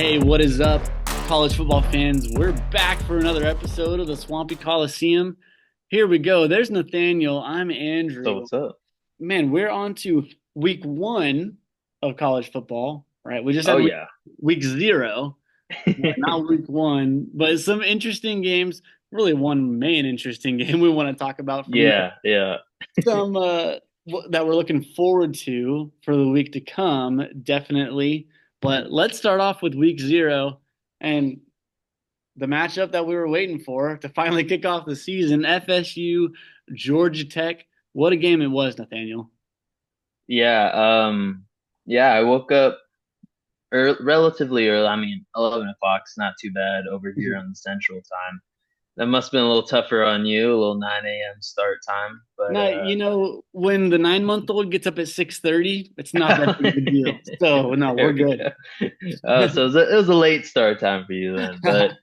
Hey, what is up, college football fans? We're back for another episode of the Swampy Coliseum. Here we go. There's Nathaniel. I'm So Andrew. what's up? Man, we're on to week one of college football, right? We just Oh had yeah. week zero, not week one, but some interesting games. Really, one main interesting game we want to talk about from there. Yeah, yeah. Some that we're looking forward to for the week to come, definitely. But let's start off with week zero and the matchup that we were waiting for to finally kick off the season. FSU, Georgia Tech. What a game it was, Nathaniel. Yeah, yeah, I woke up relatively early. I mean, 11 o'clock's not too bad over here on the central time. That must have been a little tougher on you, a little 9 a.m. start time. But Now, when the 9-month-old gets up at 6:30, it's not that big of a deal. So no, we're there we good. go. So it was a late start time for you then, but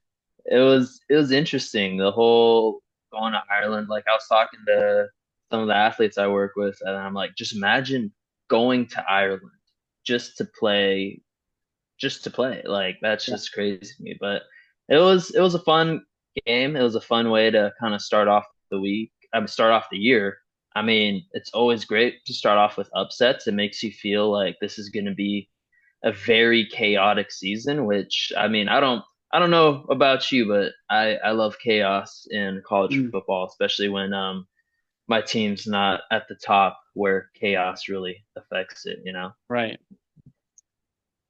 it was interesting. The whole going to Ireland. Like I was talking to some of the athletes I work with, and I'm like, just imagine going to Ireland just to play, just to play. Like that's Yeah, just crazy to me. But it was a fun game. It was a fun way to kind of start off the week. I mean, start off the year. I mean, it's always great to start off with upsets. It makes you feel like this is going to be a very chaotic season, which I mean, I don't know about you, but I love chaos in college mm, football, especially when my team's not at the top where chaos really affects it. right.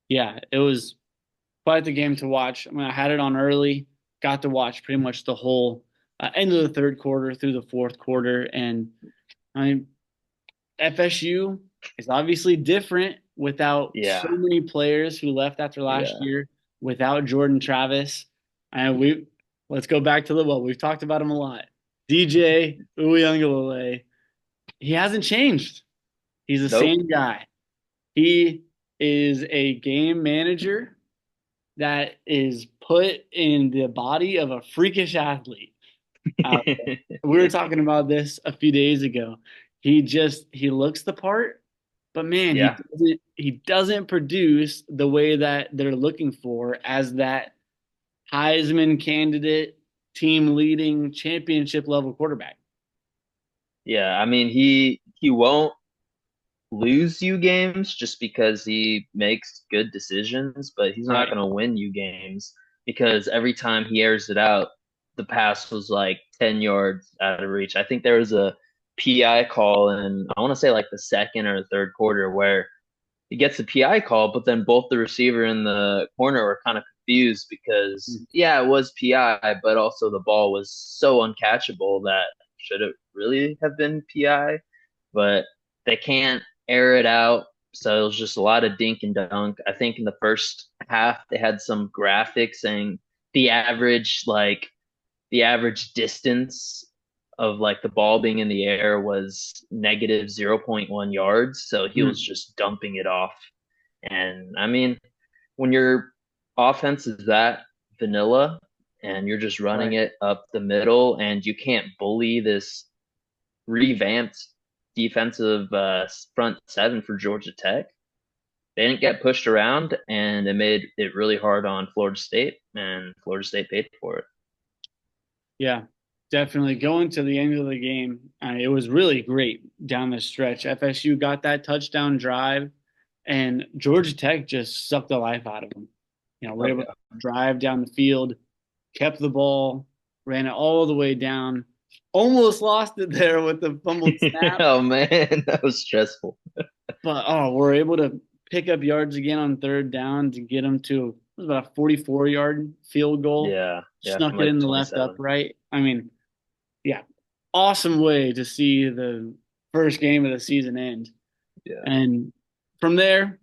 Yeah, it was quite the game to watch. I mean, I had it on early, got to watch pretty much the whole end of the third quarter through the fourth quarter. And I mean, FSU is obviously different without so Yeah, many players who left after last yeah. year, without Jordan Travis. And let's go back to the well, we've talked about him a lot. DJ Uyunglele, he hasn't changed. He's the Nope. same guy. He is a game manager that is put in the body of a freakish athlete. Uh, we were talking about this a few days ago. He looks the part, but man, Yeah. he doesn't produce the way that they're looking for as that Heisman candidate, team leading, championship level quarterback. Yeah. I mean, he won't lose you games just because he makes good decisions, but he's not Right. going to win you games because every time he airs it out, the pass was like 10 yards out of reach. I think there was a PI call in, I want to say like the second or third quarter where he gets the PI call, but then both the receiver and the corner were kind of confused because, yeah, it was PI, but also the ball was so uncatchable that should it really have been PI? But they can't air it out. So it was just a lot of dink and dunk. I think in the first half they had some graphics saying the average the average distance of like the ball being in the air was negative zero point 0.1 yards. So he was Mm, just dumping it off. And I mean, when your offense is that vanilla and you're just running right. it up the middle and you can't bully this revamped defensive front seven for Georgia Tech. They didn't get pushed around, and it made it really hard on Florida State, and Florida State paid for it. Yeah, definitely. Going to the end of the game, it was really great down the stretch. FSU got that touchdown drive, and Georgia Tech just sucked the life out of them. We're Oh able to yeah. drive down the field, kept the ball, ran it all the way down, almost lost it there with the fumbled snap, Oh man, that was stressful. but we're able to pick up yards again on third down to get them to it was about a 44-yard field goal. Yeah, yeah, Snuck from it like in the left 27. upright. I mean, yeah, awesome way to see the first game of the season end. Yeah. And from there,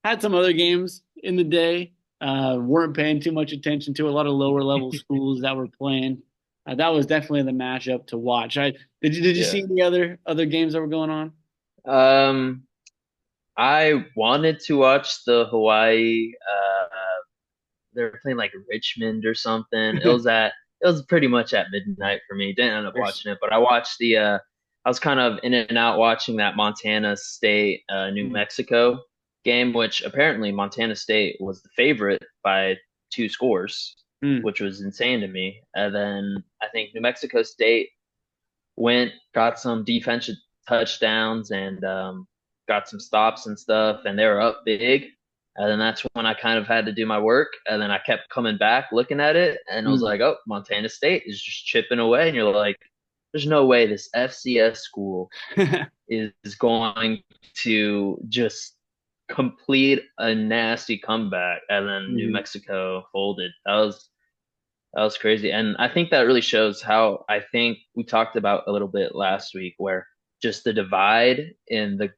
had some other games in the day. Weren't paying too much attention to a lot of lower level schools that were playing. That was definitely the matchup to watch. Did you see Yeah. any other games that were going on? Um, I wanted to watch the Hawaii. They were playing like Richmond or something. It was pretty much at midnight for me. Didn't end up watching it, but I watched I was kind of in and out watching that Montana State New Mexico. game, which apparently Montana State was the favorite by 2 scores, Mm. which was insane to me. And then I think New Mexico State went, got some defensive touchdowns and got some stops and stuff, and they were up big. And then that's when I kind of had to do my work. And then I kept coming back looking at it, and I was Mm. like, oh, Montana State is just chipping away. And you're like, there's no way this FCS school is going to just complete a nasty comeback. And then New Mhm. Mexico folded. That was crazy. And I think that really shows how I think we talked about a little bit last week, where just the divide in the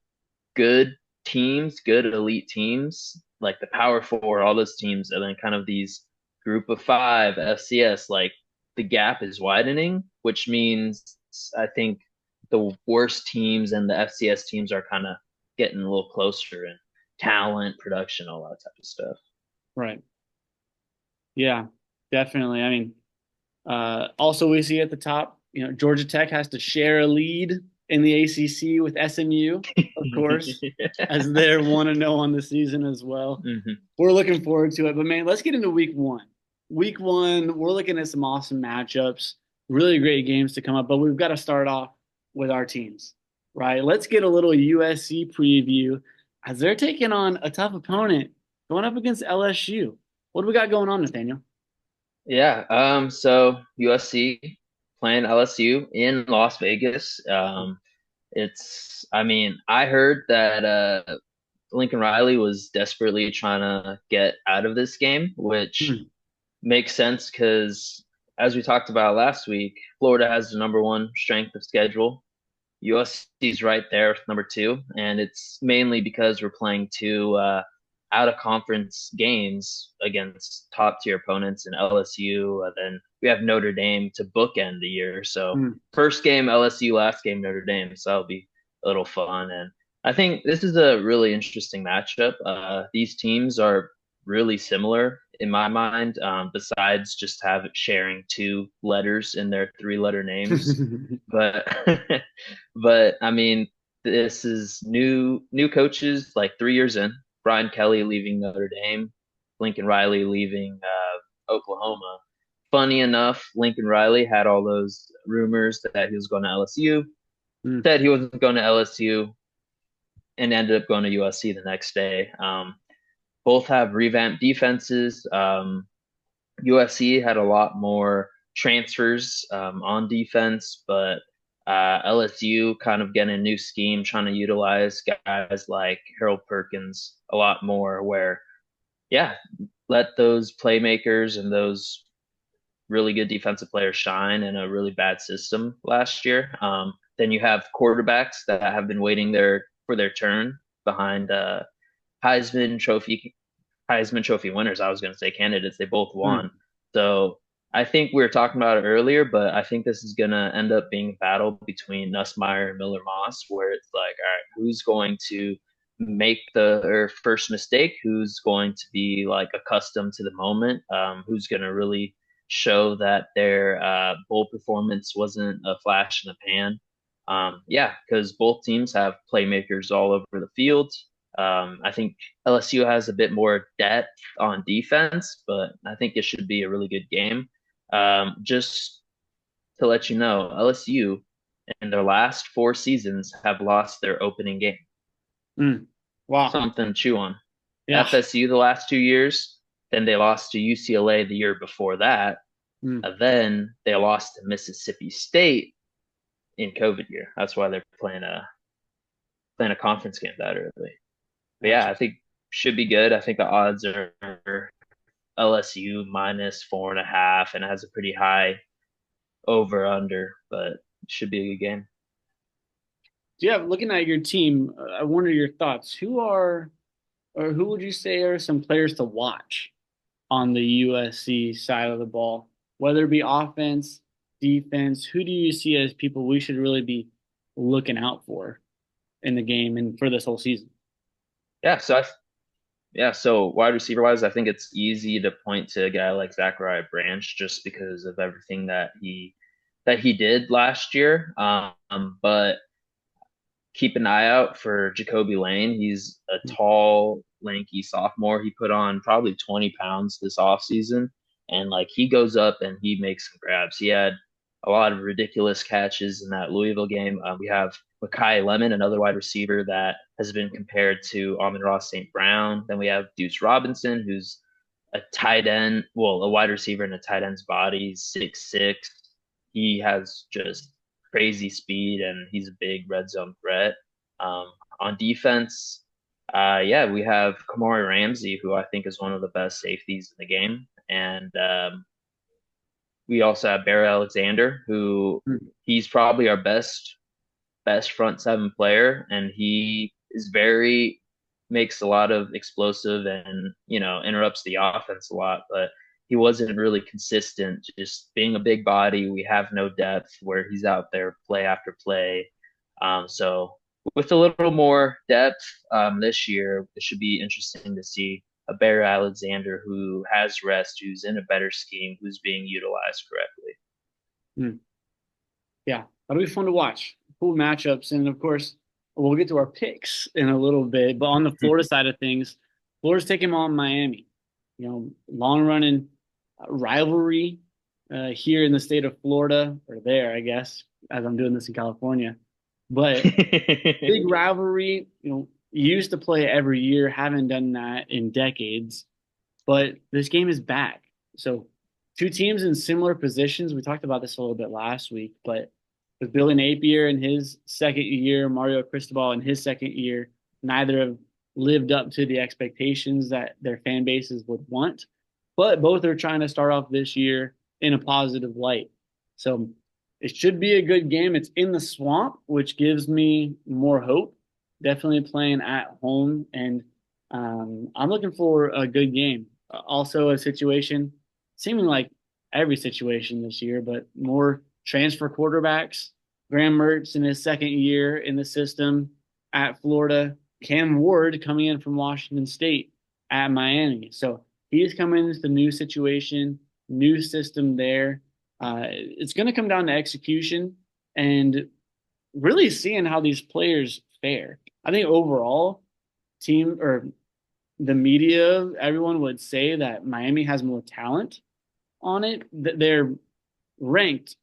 good teams, good elite teams, like the Power Four, all those teams, and then kind of these group of five FCS, like the gap is widening, which means I think the worst teams and the FCS teams are kind of getting a little closer in talent, production, all that type of stuff. Right. Yeah, definitely. I mean, also we see at the top, Georgia Tech has to share a lead in the ACC with SMU, of course, as they're 1-0 on the season as well. hmm We're looking forward to it. But man, let's get into week one. Week one, we're looking at some awesome matchups, really great games to come up, but we've got to start off with our teams, right? Let's get a little USC preview as they're taking on a tough opponent going up against LSU. What do we got going on, Nathaniel? Yeah. So USC playing LSU in Las Vegas. I mean, I heard that Lincoln Riley was desperately trying to get out of this game, which Hmm. makes sense because, as we talked about last week, Florida has the number one strength of schedule. USC's right there with number two, and it's mainly because we're playing two out of conference games against top tier opponents in LSU. Then we have Notre Dame to bookend the year. So Hmm. first game LSU, last game Notre Dame. So that'll be a little fun. And I think this is a really interesting matchup. These teams are really similar in my mind, besides just sharing 2 letters in their 3-letter names. But but I mean, this is new coaches like 3 years in. Brian Kelly leaving Notre Dame, Lincoln Riley leaving Oklahoma. Funny enough, Lincoln Riley had all those rumors that he was going to LSU. Hmm. Said he wasn't going to LSU and ended up going to USC the next day. Both have revamped defenses. USC had a lot more transfers on defense, but LSU kind of getting a new scheme, trying to utilize guys like Harold Perkins a lot more. Where, yeah, let those playmakers and those really good defensive players shine in a really bad system last year. Then you have quarterbacks that have been waiting for their turn behind Heisman Trophy Heisman Trophy winners. I was going to say candidates. They both Hmm. won. So I think we were talking about it earlier, but I think this is going to end up being a battle between Nussmeier and Miller Moss, where it's like, all right, who's going to make their first mistake? Who's going to be like accustomed to the moment? Who's going to really show that their bowl performance wasn't a flash in the pan? Yeah, because both teams have playmakers all over the field. I think LSU has a bit more depth on defense, but I think it should be a really good game. Just to let you know, LSU in their last 4 seasons have lost their opening game. Hmm. Wow. Something to chew on. Yeah. FSU the last 2 years, then they lost to UCLA the year before that, Hmm. and then they lost to Mississippi State in COVID year. That's why they're playing a conference game that early. But yeah, Gotcha. I think should be good. I think the odds are LSU -4.5, and it has a pretty high over under, but it should be a good game. Yeah, looking at your team, I wonder your thoughts. Or who would you say are some players to watch on the USC side of the ball? Whether it be offense, defense, who do you see as people we should really be looking out for in the game and for this whole season? Yeah, so wide receiver wise, I think it's easy to point to a guy like Zachariah Branch just because of everything that he did last year. But keep an eye out for Jacoby Lane. He's a tall, lanky sophomore. He put on probably 20 pounds this offseason. And like he goes up and he makes some grabs. He had a lot of ridiculous catches in that Louisville game. We have Makai Lemon, another wide receiver that has been compared to Amon-Ra St. Brown. Then we have Deuce Robinson, who's a tight end, well, a wide receiver in a tight end's body. He's 6'6". He has just crazy speed and he's a big red zone threat. On defense, yeah, we have Kamari Ramsey, who I think is one of the best safeties in the game. And we also have Barry Alexander, who he's probably our best front seven player, and he is very makes a lot of explosive and interrupts the offense a lot, but he wasn't really consistent. Just being a big body, we have no depth where he's out there play after play. So with a little more depth this year, it should be interesting to see a Barry Alexander who has rest, who's in a better scheme, who's being utilized correctly. Hmm. Yeah, that'll be fun to watch. Cool matchups. And of course, we'll get to our picks in a little bit. But on the Florida side of things, Florida's taking on Miami. Long running rivalry here in the state of Florida, or there, I guess, as I'm doing this in California. But big rivalry, used to play every year, haven't done that in decades. But this game is back. So two teams in similar positions. We talked about this a little bit last week, but with Billy Napier in his second year, Mario Cristobal in his second year, neither have lived up to the expectations that their fan bases would want. But both are trying to start off this year in a positive light. So it should be a good game. It's in the swamp, which gives me more hope. Definitely playing at home, and I'm looking for a good game. Also, a situation seeming like every situation this year, but more transfer quarterbacks. Graham Mertz in his second year in the system at Florida. Cam Ward coming in from Washington State at Miami. So he's coming into the new situation, new system there. It's going to come down to execution and really seeing how these players fare. I think overall, team or the media, everyone would say that Miami has more talent on it. They're ranked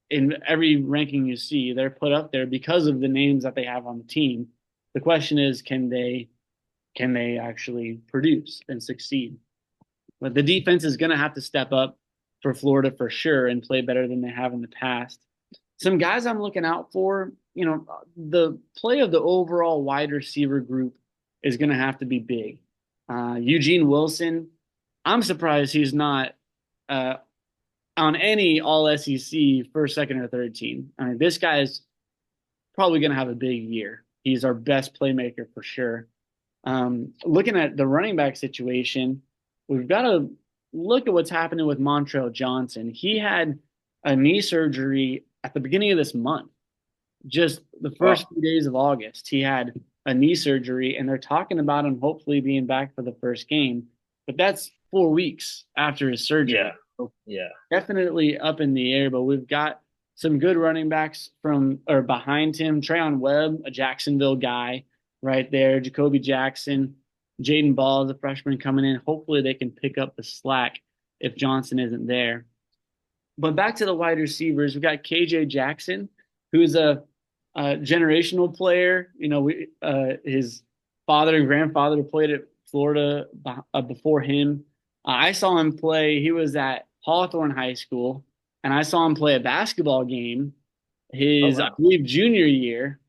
in every ranking you see. They're put up there because of the names that they have on the team. The question is, can they actually produce and succeed? But the defense is going to have to step up for Florida for sure and play better than they have in the past. Some guys I'm looking out for, the play of the overall wide receiver group is going to have to be big. Eugene Wilson, I'm surprised he's not on any all SEC first, second, or third team. I mean, this guy is probably going to have a big year. He's our best playmaker for sure. Looking at the running back situation, we've got to look at what's happening with Montrell Johnson. He had a knee surgery at the beginning of this month. Just the first few days of August, he had a knee surgery, and they're talking about him hopefully being back for the first game. But that's 4 weeks after his surgery. Yeah. So Yeah. definitely up in the air, but we've got some good running backs from or behind him. Trayon Webb, a Jacksonville guy right there. Jacoby Jackson, Jaden Ball, the freshman coming in. Hopefully they can pick up the slack if Johnson isn't there. But back to the wide receivers, we've got KJ Jackson, who's a generational player. His father and grandfather played at Florida before him. I saw him play. He was at Hawthorne High School, and I saw him play a basketball game his, I believe, junior year,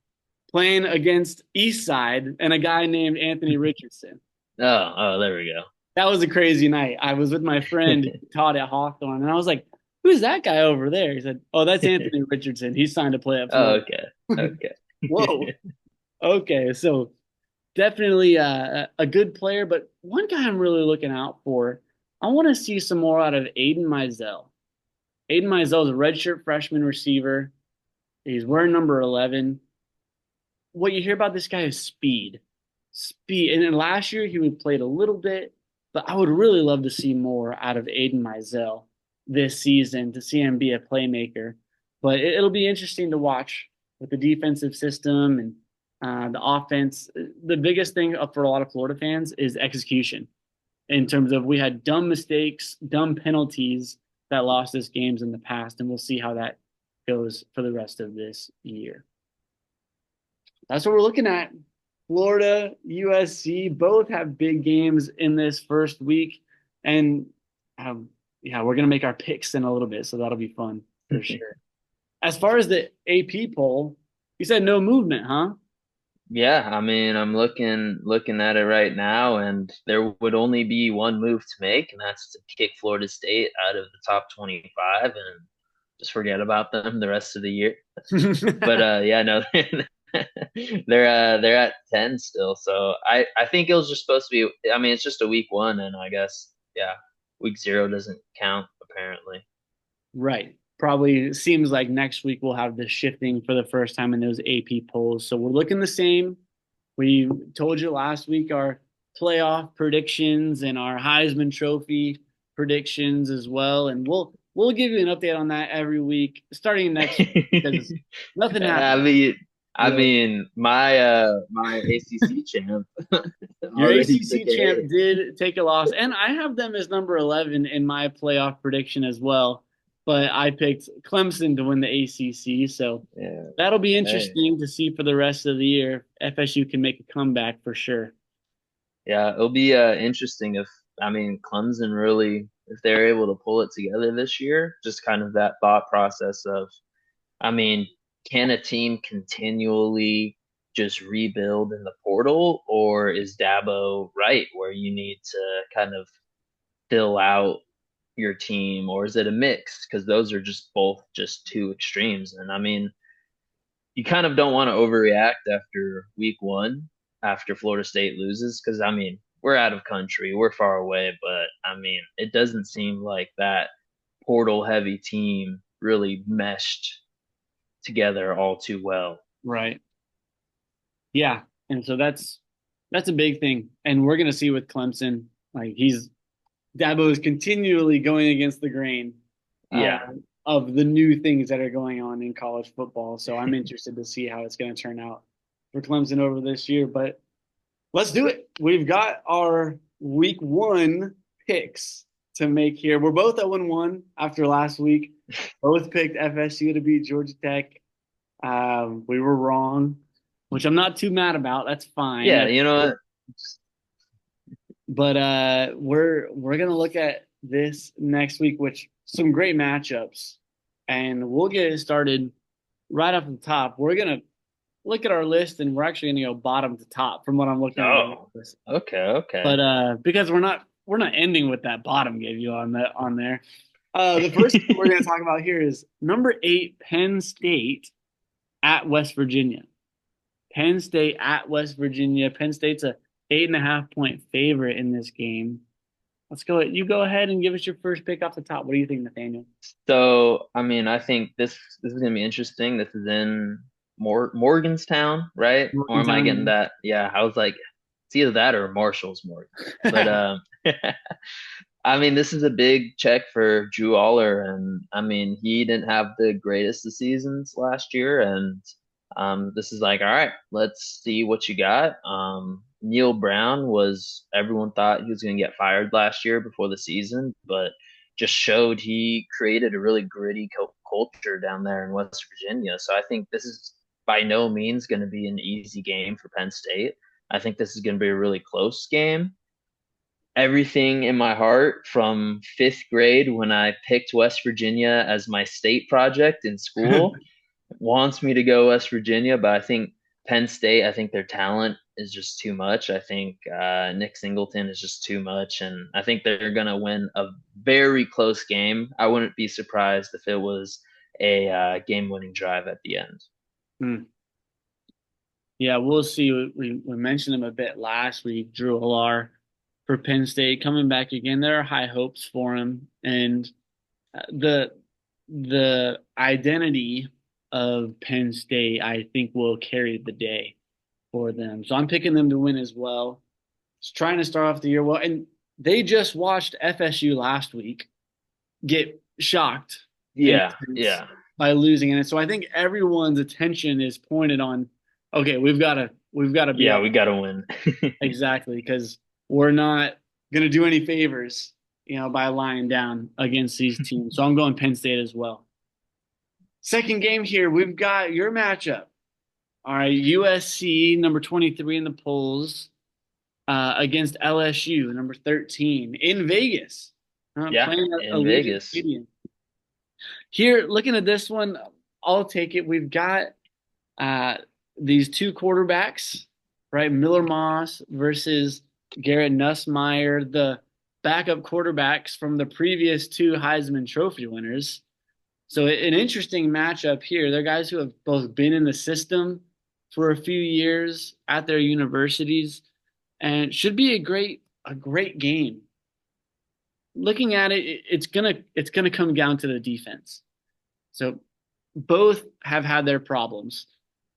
playing against Eastside and a guy named Anthony Richardson. There we go. That was a crazy night. I was with my friend who taught at Hawthorne, and I was like, "Who's that guy over there?" He said, "Oh, that's Anthony Richardson. He's signed to play at Florida." Okay. Whoa. Okay, so definitely a good player, but one guy I'm really looking out for, I want to see some more out of Aiden Mizell. Aiden Mizell is a redshirt freshman receiver. He's wearing number 11. What you hear about this guy is speed. Speed. And then last year he played a little bit, but I would really love to see more out of Aiden Mizell this season to see him be a playmaker. But it'll be interesting to watch with the defensive system and The offense, the biggest thing up for a lot of Florida fans is execution in terms of we had dumb mistakes, dumb penalties that lost us games in the past, and we'll see how that goes for the rest of this year. That's what we're looking at. Florida, USC both have big games in this first week, and yeah, we're gonna make our picks in a little bit, so that'll be fun for sure. As far as the AP poll, you said no movement, huh? Yeah, I mean, I'm looking at it right now, and there would only be one move to make, and that's to kick Florida State out of the top 25 and just forget about them the rest of the year. But yeah, no, they're at 10 still. So I think it was just supposed to be. I mean, it's just a week one, and I guess yeah, week zero doesn't count apparently. Right. Probably seems like next week we'll have the shifting for the first time in those AP polls. So we're looking the same. We told you last week our playoff predictions and our Heisman Trophy predictions as well, and we'll give you an update on that every week starting next week because nothing I happened. mean, I Really. mean, my ACC champ Your already took ACC a champ hit. did take a loss, and I have them as number 11 in my playoff prediction as well. But I picked Clemson to win the ACC, so Yeah. that'll be Hey. interesting to see for the rest of the year. FSU can make a comeback for sure. Yeah, it'll be interesting if I mean Clemson really if they're able to pull it together this year. Just kind of that thought process of I mean, can a team continually just rebuild in the portal, or is Dabo right where you need to kind of fill out your team, or is it a mix? Because those are just both just two extremes. And I mean, you kind of don't want to overreact after week one, after Florida State loses, because I mean, we're out of country, we're far away, but I mean, it doesn't seem like that portal heavy team really meshed together all too well. Right. Yeah. And so that's a big thing. And we're gonna see with Clemson, like he's Dabo is continually going against the grain uh, Yeah. of the new things that are going on in college football. So I'm interested to see how it's going to turn out for Clemson over this year. But let's do it. We've got our week one picks to make here. We're both 0-1 after last week. Both picked FSU to beat Georgia Tech. We were wrong, which I'm not too mad about. That's fine. Yeah, you know what? But we're gonna look at this next week, which some great matchups, and we'll get it started right off the top. We're gonna look at our list, and we're actually gonna go bottom to top from what I'm looking at the Oh, list. okay, okay. But because we're not ending with that bottom gave you on there. The first game we're gonna talk about here is number 8 Penn State at West Virginia. Penn State at West Virginia. Penn State's a 8.5 point favorite in this game. Let's go. You go ahead and give us your first pick off the top. What do you think, Nathaniel? So, I mean, I think this is gonna be interesting. This is in Morganstown, right? Or am I getting Morgantown. that? Yeah, I was like, it's either that or Marshall's Morgan. But I mean, this is a big check for Drew Aller, and I mean, he didn't have the greatest of seasons last year, and this is like, all right, let's see what you got. Neil Brown was everyone thought he was going to get fired last year before the season, but just showed he created a really gritty culture down there in West Virginia. So I think this is by no means going to be an easy game for Penn State. I think this is going to be a really close game. Everything in my heart from fifth grade when I picked West Virginia as my state project in school wants me to go West Virginia, but I think Penn State, I think their talent is just too much. I think Nick Singleton is just too much, and I think they're going to win a very close game. I wouldn't be surprised if it was a game-winning drive at the end. Hmm. Yeah, we'll see. We mentioned him a bit last week. Drew Alar for Penn State coming back again. There are high hopes for him, and the the identity of Penn State, I think, will carry the day for them. So I'm picking them to win as well. Just trying to start off the year well, and they just watched FSU last week get shocked in Yeah, a sense yeah. by losing. And so I think everyone's attention is pointed on, Okay, we've got to be Yeah, up we got to win. exactly because we're not gonna do any favors, by lying down against these teams. So I'm going Penn State as well. Second game here, we've got your matchup. All right, USC, number 23 in the polls, against LSU, number 13, in Vegas, Yeah, playing at in Allegiant Vegas. Stadium. Here, looking at this one, I'll take it. We've got uh, these two quarterbacks, right? Miller Moss versus Garrett Nussmeier, the backup quarterbacks from the previous two Heisman Trophy winners. So an interesting matchup here. They're guys who have both been in the system for a few years at their universities, and it should be a great game. Looking at it, it's gonna come down to the defense. So both have had their problems.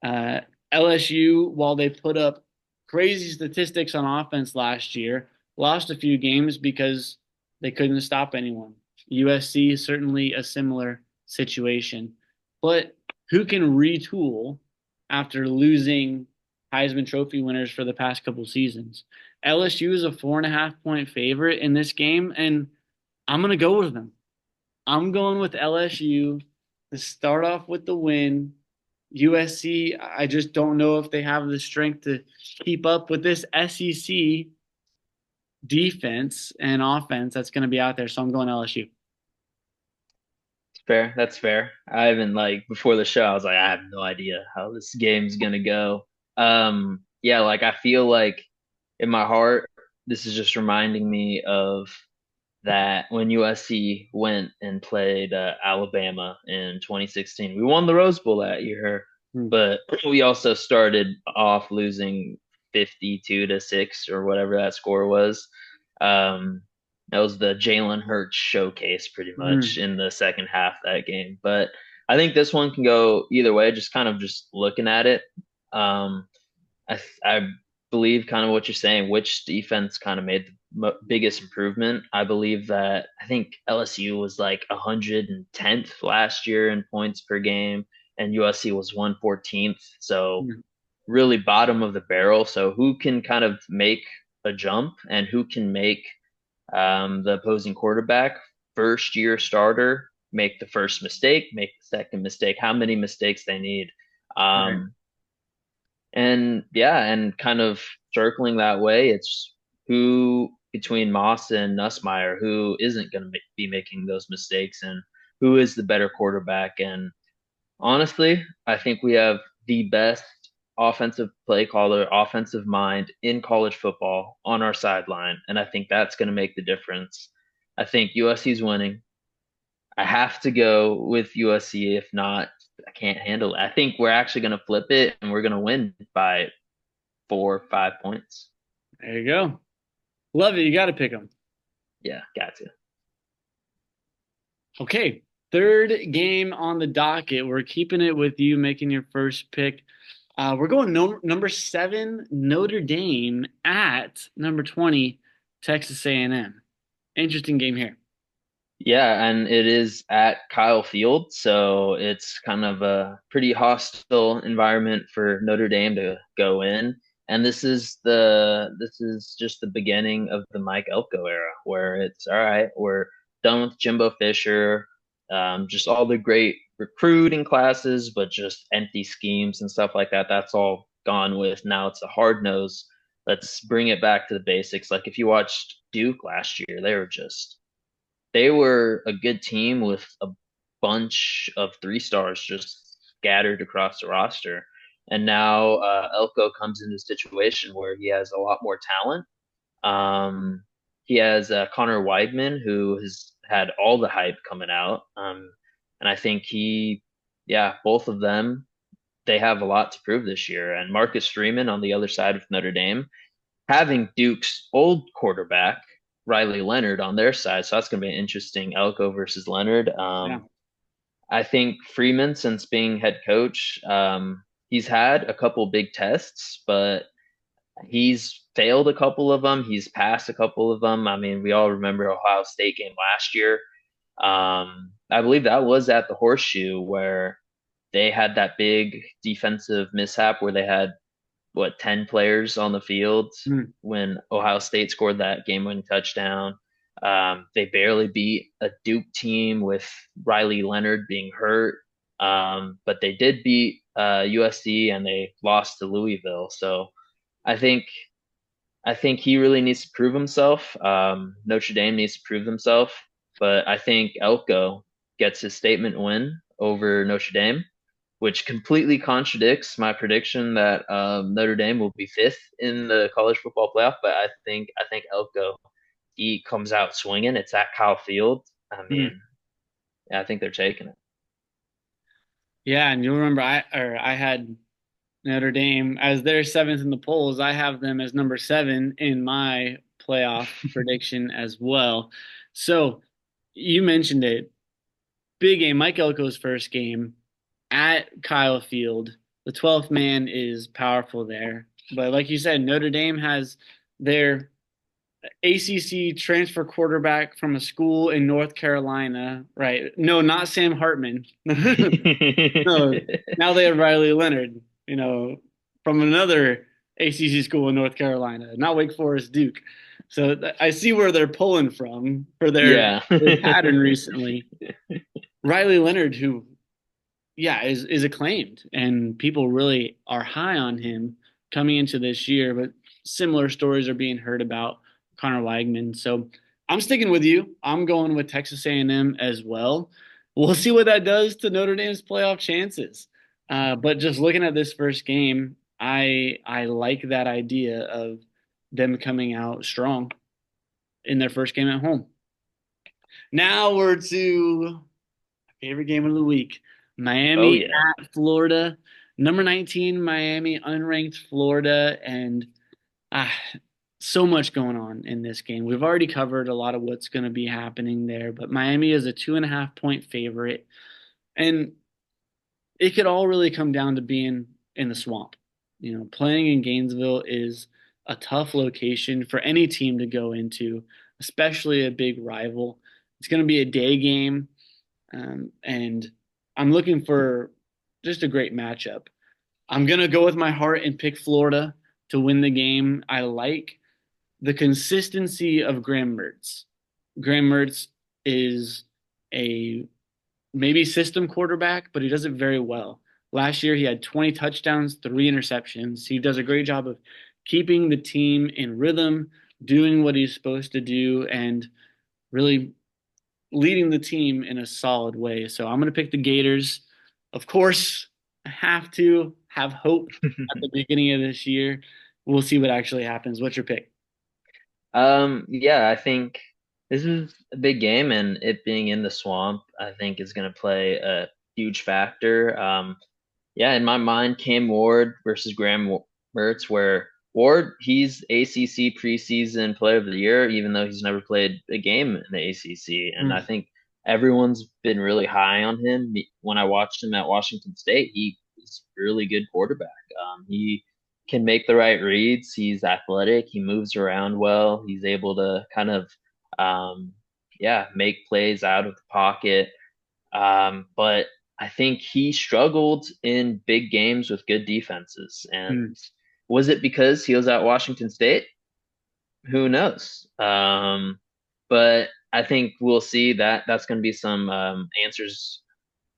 Uh, LSU, while they put up crazy statistics on offense last year, lost a few games because they couldn't stop anyone. USC is certainly a similar situation. But who can retool after losing Heisman Trophy winners for the past couple seasons? LSU is a 4.5 point favorite in this game, and I'm going to go with them. I'm going with LSU to start off with the win. USC, I just don't know if they have the strength to keep up with this SEC defense and offense that's going to be out there. So I'm going LSU. Fair. That's fair. I haven't like before the show, I was like, I have no idea how this game's gonna go. Yeah, like I feel like in my heart, this is just reminding me of that when USC went and played Alabama in 2016. We won the Rose Bowl that year, Hmm. but we also started off losing 52-6 or whatever that score was. Um, that was the Jalen Hurts showcase pretty much Hmm. in the second half of that game. But I think this one can go either way, just kind of just looking at it. Um, I believe kind of what you're saying, which defense kind of made the biggest improvement. I believe that I think LSU was like 110th last year in points per game, and USC was 114th. So Hmm. really bottom of the barrel. So who can kind of make a jump and who can make the opposing quarterback, first year starter, make the first mistake, make the second mistake, how many mistakes they need. Right. Um, and yeah, and kind of circling that way, it's who between Moss and Nussmeier, who isn't going to be making those mistakes and who is the better quarterback. And honestly, I think we have the best offensive play caller, offensive mind in college football on our sideline. And I think that's going to make the difference. I think USC's winning. I have to go with USC. If not, I can't handle it. I think we're actually going to flip it and we're going to win by 4 or 5 points. There you go. Love it. You got to pick them. Yeah, got to. Okay. Third game on the docket. We're keeping it with you making your first pick. We're going number 7, Notre Dame at number 20, Texas A&M. Interesting game here. Yeah, and it is at Kyle Field, so it's kind of a pretty hostile environment for Notre Dame to go in. And this is just the beginning of the Mike Elko era, where it's all right, we're done with Jimbo Fisher, just all the great recruiting classes, but just empty schemes and stuff like that. That's all gone with. Now it's a hard nose. Let's bring it back to the basics. Like if you watched Duke last year, they were a good team with a bunch of 3 stars just scattered across the roster. And now Elko comes in a situation where he has a lot more talent. He has Connor Weidman, who has had all the hype coming out. And I think yeah, both of them, they have a lot to prove this year. And Marcus Freeman on the other side of Notre Dame, having Duke's old quarterback, Riley Leonard, on their side. So that's going to be an interesting Elko versus Leonard. Yeah. I think Freeman, since being head coach, he's had a couple big tests, but he's failed a couple of them. He's passed a couple of them. I mean, we all remember Ohio State game last year. I believe that was at the Horseshoe where they had that big defensive mishap where they had what 10 players on the field Mm, when Ohio State scored that game-winning touchdown. They barely beat a Duke team with Riley Leonard being hurt, but they did beat USC and they lost to Louisville. So I think I think he really needs to prove himself. Notre Dame needs to prove themselves, but I think Elko gets his statement win over Notre Dame, which completely contradicts my prediction that Notre Dame will be fifth in the college football playoff. But I think Elko he comes out swinging. It's at Kyle Field. I mm. mean, yeah, I think they're taking it. Yeah, and you'll remember I had Notre Dame as their seventh in the polls. I have them as number seven in my playoff prediction as well. So you mentioned it. Big game, Mike Elko's first game at Kyle Field. The 12th man is powerful there. But like you said, Notre Dame has their ACC transfer quarterback from a school in North Carolina, right? No, not Sam Hartman. No, now they have Riley Leonard, from another ACC school in North Carolina, not Wake Forest, Duke. So I see where they're pulling from for Yeah. their pattern recently. Riley Leonard, who yeah, is acclaimed, and people really are high on him coming into this year. But similar stories are being heard about Connor Weigman. So I'm sticking with you. I'm going with Texas A&M as well. We'll see what that does to Notre Dame's playoff chances. But just looking at this first game, I like that idea of them coming out strong in their first game at home. Now we're to favorite game of the week. Oh Miami yeah. at Florida. Number 19, Miami, unranked Florida, and ah, so much going on in this game. We've already covered a lot of what's going to be happening there, but Miami is a 2.5 point favorite, and it could all really come down to being in the swamp. Playing in Gainesville is a tough location for any team to go into, especially a big rival. It's going to be a day game. And I'm looking for just a great matchup. I'm going to go with my heart and pick Florida to win the game. I like the consistency of Graham Mertz. Graham Mertz is a maybe system quarterback, but he does it very well. Last year, he had 20 touchdowns, 3 interceptions. He does a great job of keeping the team in rhythm, doing what he's supposed to do, and really leading the team in a solid way. So I'm going to pick the Gators. Of course, I have to have hope at the beginning of this year. We'll see what actually happens. What's your pick? Yeah, I think this is a big game, and it being in the swamp, I think is going to play a huge factor. Yeah, in my mind, Cam Ward versus Graham Mertz, where Ward, he's ACC preseason player of the year, even though he's never played a game in the ACC. And I Mm, think everyone's been really high on him. When I watched him at Washington State, he's a really good quarterback. He can make the right reads. He's athletic. He moves around well. He's able to kind of, yeah, make plays out of the pocket. But I think he struggled in big games with good defenses. And mm. was it because he was at Washington State? Who knows? But I think we'll see that that's going to be some answers.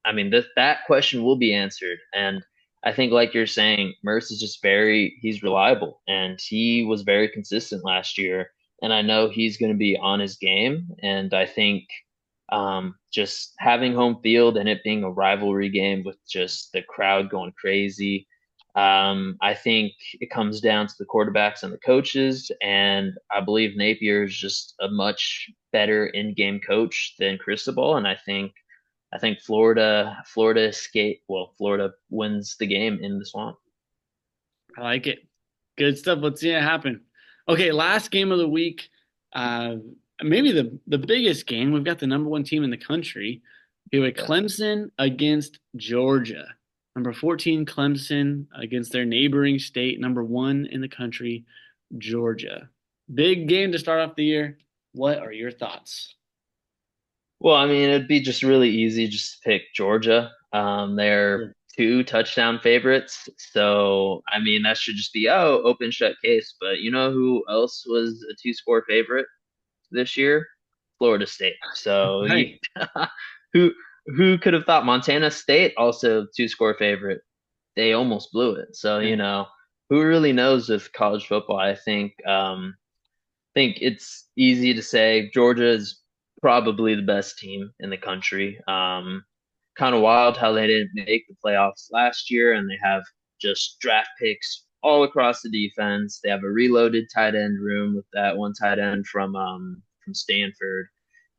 I mean, that question will be answered. And I think, like you're saying, Merce is just he's reliable and he was very consistent last year. And I know he's going to be on his game. And I think just having home field and it being a rivalry game with just the crowd going crazy, I think it comes down to the quarterbacks and the coaches. And I believe Napier is just a much better in-game coach than Cristobal. And I think Florida wins the game in the swamp. I like it. Good stuff. Let's see it happen. Okay, last game of the week. Uh, Maybe the biggest game. We've got the number one team in the country here at Yeah. Clemson against Georgia. Number 14, Clemson against their neighboring state, number one in the country, Georgia. Big game to start off the year. What are your thoughts? Well, I mean, it'd be just really easy just to pick Georgia. They're Sure. two touchdown favorites. So, I mean, that should just be, oh, open shut case. But you know who else was a two score favorite this year? Florida State. So, Right. who who could have thought Montana State also two score favorite? They almost blew it. So, who really knows with college football? I think it's easy to say Georgia is probably the best team in the country. Kind of wild how they didn't make the playoffs last year, and they have just draft picks all across the defense. They have a reloaded tight end room with that one tight end from Stanford.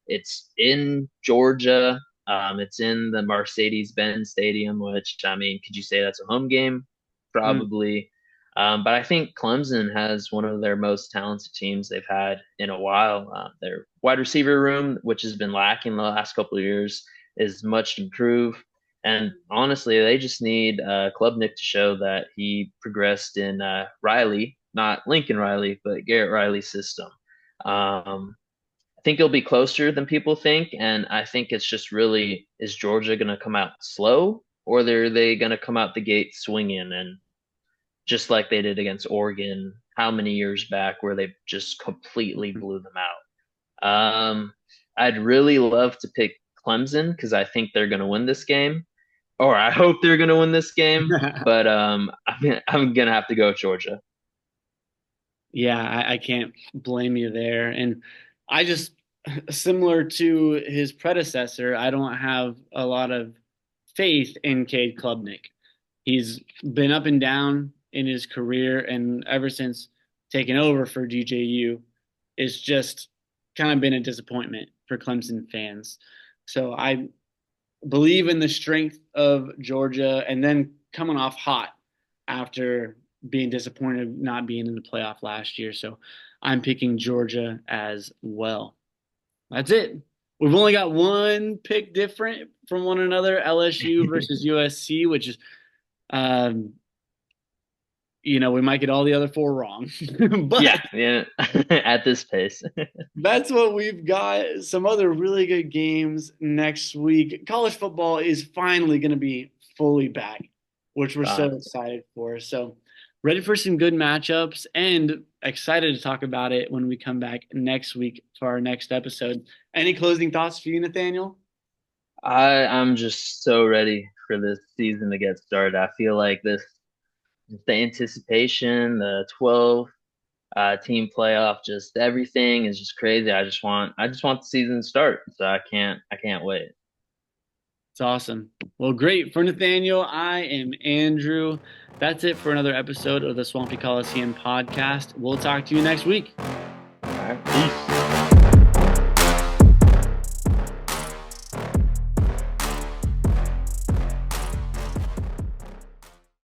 It's in Georgia. It's in the Mercedes-Benz Stadium, which I mean, could you say that's a home game? Mm. Probably. But I think Clemson has one of their most talented teams they've had in a while. Their wide receiver room, which has been lacking the last couple of years, is much improved. And honestly, they just need Klubnik to show that he progressed in Riley, not Lincoln Riley, but Garrett Riley's system. I think it'll be closer than people think, and I think it's just really, is Georgia going to come out slow, or are they going to come out the gate swinging and just like they did against Oregon how many years back where they just completely blew them out. I'd really love to pick Clemson because I think they're going to win this game, or I hope they're going to win this game. But I'm going to have to go with Georgia. Yeah, I can't blame you there. And I just, similar to his predecessor, I don't have a lot of faith in Cade Klubnik. He's been up and down in his career, and ever since taking over for DJU, it's just kind of been a disappointment for Clemson fans. So I believe in the strength of Georgia, and then coming off hot after being disappointed not being in the playoff last year. So I'm picking Georgia as well. That's it. We've only got one pick different from one another, LSU versus USC, which is, um, we might get all the other four wrong. Yeah, But yeah. At this pace. that's what we've got. Some other really good games next week. College football is finally going to be fully back, which we're so Fine. excited for. So, ready for some good matchups and excited to talk about it when we come back next week for our next episode. Any closing thoughts for you, Nathaniel? I'm just so ready for this season to get started. I feel like the anticipation, the 12 team playoff, just everything is just crazy. I just want the season to start. So I can't wait. It's awesome. Well, great. For Nathaniel, I am Andrew. That's it for another episode of the Swampy Coliseum podcast. We'll talk to you next week.